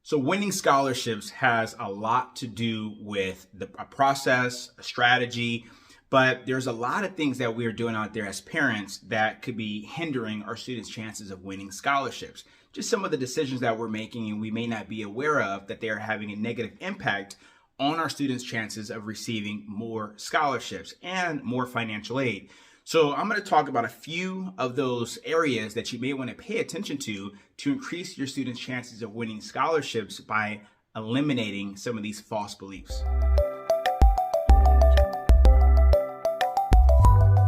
So winning scholarships has a lot to do with a process, a strategy, but there's a lot of things that we're doing out there as parents that could be hindering our students' chances of winning scholarships. Just some of the decisions that we're making and we may not be aware of that they are having a negative impact on our students' chances of receiving more scholarships and more financial aid. So I'm going to talk about a few of those areas that you may want to pay attention to increase your students' chances of winning scholarships by eliminating some of these false beliefs.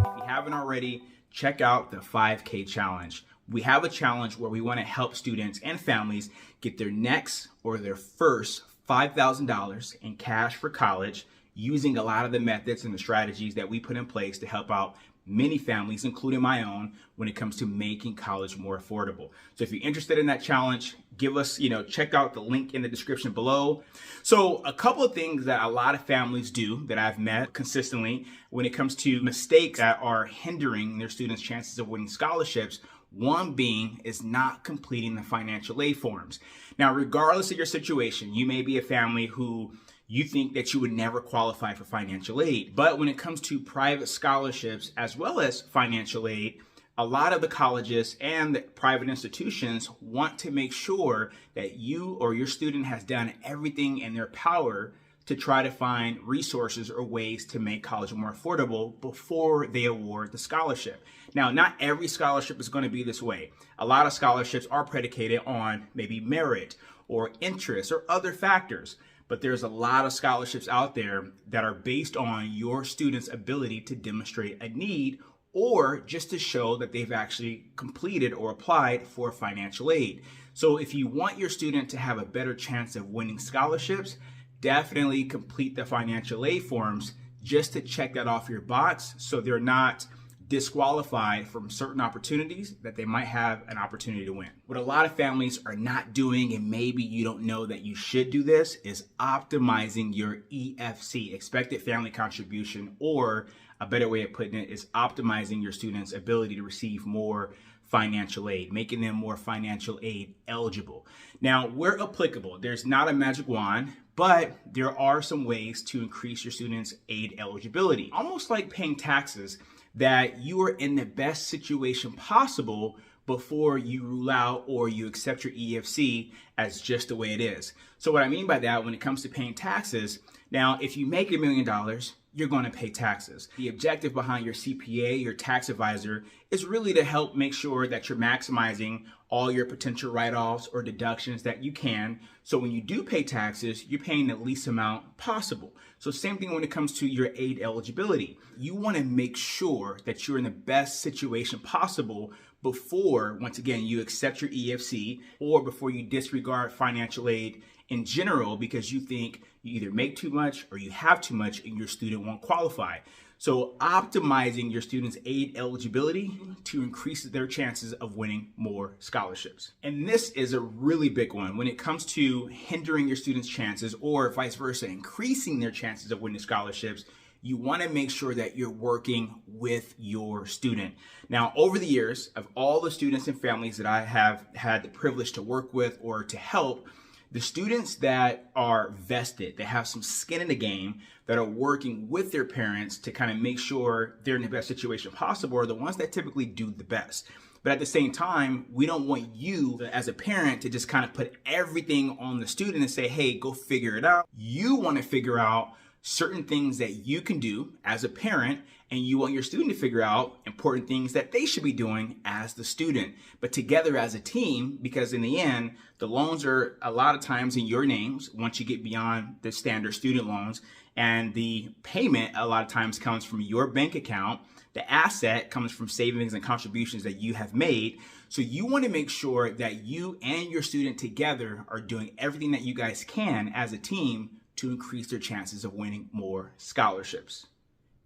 If you haven't already, check out the 5K challenge. We have a challenge where we want to help students and families get their next or their first $5,000 in cash for college using a lot of the methods and the strategies that we put in place to help out many families, including my own, when it comes to making college more affordable. So if you're interested in that challenge, give us, check out the link in the description below. So a couple of things that a lot of families do that I've met consistently when it comes to mistakes that are hindering their students' chances of winning scholarships. One being is not completing the financial aid forms. Now, regardless of your situation, you may be a family who you think that you would never qualify for financial aid. But when it comes to private scholarships as well as financial aid, a lot of the colleges and the private institutions want to make sure that you or your student has done everything in their power to try to find resources or ways to make college more affordable before they award the scholarship. Now, not every scholarship is going to be this way. A lot of scholarships are predicated on maybe merit or interest or other factors. But there's a lot of scholarships out there that are based on your student's ability to demonstrate a need or just to show that they've actually completed or applied for financial aid. So if you want your student to have a better chance of winning scholarships, definitely complete the financial aid forms just to check that off your box so they're not disqualified from certain opportunities that they might have an opportunity to win. What a lot of families are not doing, and maybe you don't know that you should do this, is optimizing your EFC, expected family contribution, or a better way of putting it is optimizing your students' ability to receive more financial aid, making them more financial aid eligible. Now, where applicable, there's not a magic wand, but there are some ways to increase your students' aid eligibility. Almost like paying taxes, that you are in the best situation possible before you rule out or you accept your EFC as just the way it is. So what I mean by that, when it comes to paying taxes, now if you make $1 million, you're going to pay taxes. The objective behind your CPA, your tax advisor, is really to help make sure that you're maximizing all your potential write-offs or deductions that you can. So when you do pay taxes, you're paying the least amount possible. So same thing when it comes to your aid eligibility. You want to make sure that you're in the best situation possible before, once again, you accept your EFC or before you disregard financial aid in general because you think you either make too much or you have too much and your student won't qualify. So optimizing your students' aid eligibility to increase their chances of winning more scholarships. And this is a really big one when it comes to hindering your students' chances or vice versa, increasing their chances of winning scholarships. You want to make sure that you're working with your student. Now, over the years of all the students and families that I have had the privilege to work with or to help, the students that are vested, that have some skin in the game, that are working with their parents to kind of make sure they're in the best situation possible are the ones that typically do the best. But at the same time, we don't want you as a parent to just kind of put everything on the student and say, hey, go figure it out. You want to figure out certain things that you can do as a parent, and you want your student to figure out important things that they should be doing as the student, but together as a team, because in the end, the loans are a lot of times in your names once you get beyond the standard student loans, and the payment a lot of times comes from your bank account. The asset comes from savings and contributions that you have made. So you want to make sure that you and your student together are doing everything that you guys can as a team to increase their chances of winning more scholarships.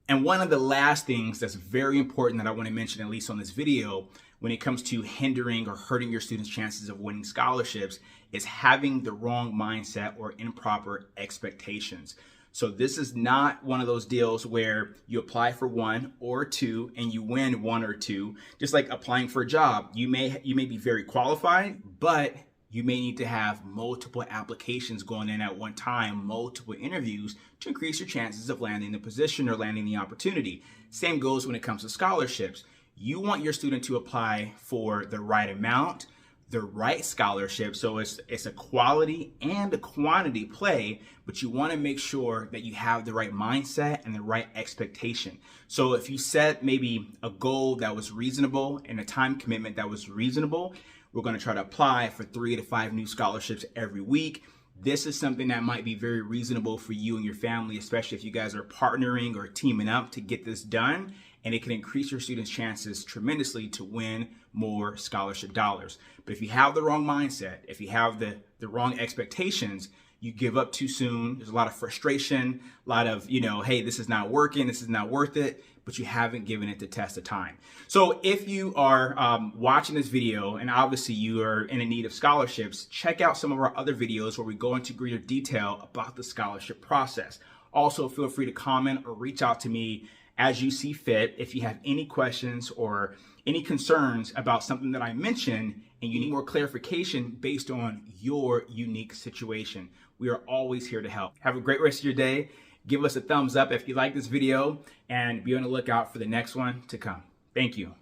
And one of the last things that's very important that I want to mention, at least on this video, when it comes to hindering or hurting your students' chances of winning scholarships, is having the wrong mindset or improper expectations. So this is not one of those deals where you apply for one or two and you win one or two. Just like applying for a job, you may be very qualified, but You may need to have multiple applications going in at one time, multiple interviews to increase your chances of landing the position or landing the opportunity. Same goes when it comes to scholarships. You want your student to apply for the right amount, the right scholarship. So it's a quality and a quantity play, but you want to make sure that you have the right mindset and the right expectation. So if you set maybe a goal that was reasonable and a time commitment that was reasonable, we're going to try to apply for 3 to 5 new scholarships every week. This is something that might be very reasonable for you and your family, especially if you guys are partnering or teaming up to get this done. And it can increase your students' chances tremendously to win more scholarship dollars. But if you have the wrong mindset, if you have the wrong expectations, you give up too soon. There's a lot of frustration, a lot of, hey, this is not working, this is not worth it, but you haven't given it the test of time. So if you are watching this video and obviously you are in need of scholarships, check out some of our other videos where we go into greater detail about the scholarship process. Also, feel free to comment or reach out to me as you see fit if you have any questions or any concerns about something that I mentioned and you need more clarification based on your unique situation. We are always here to help. Have a great rest of your day. Give us a thumbs up if you like this video and be on the lookout for the next one to come. Thank you.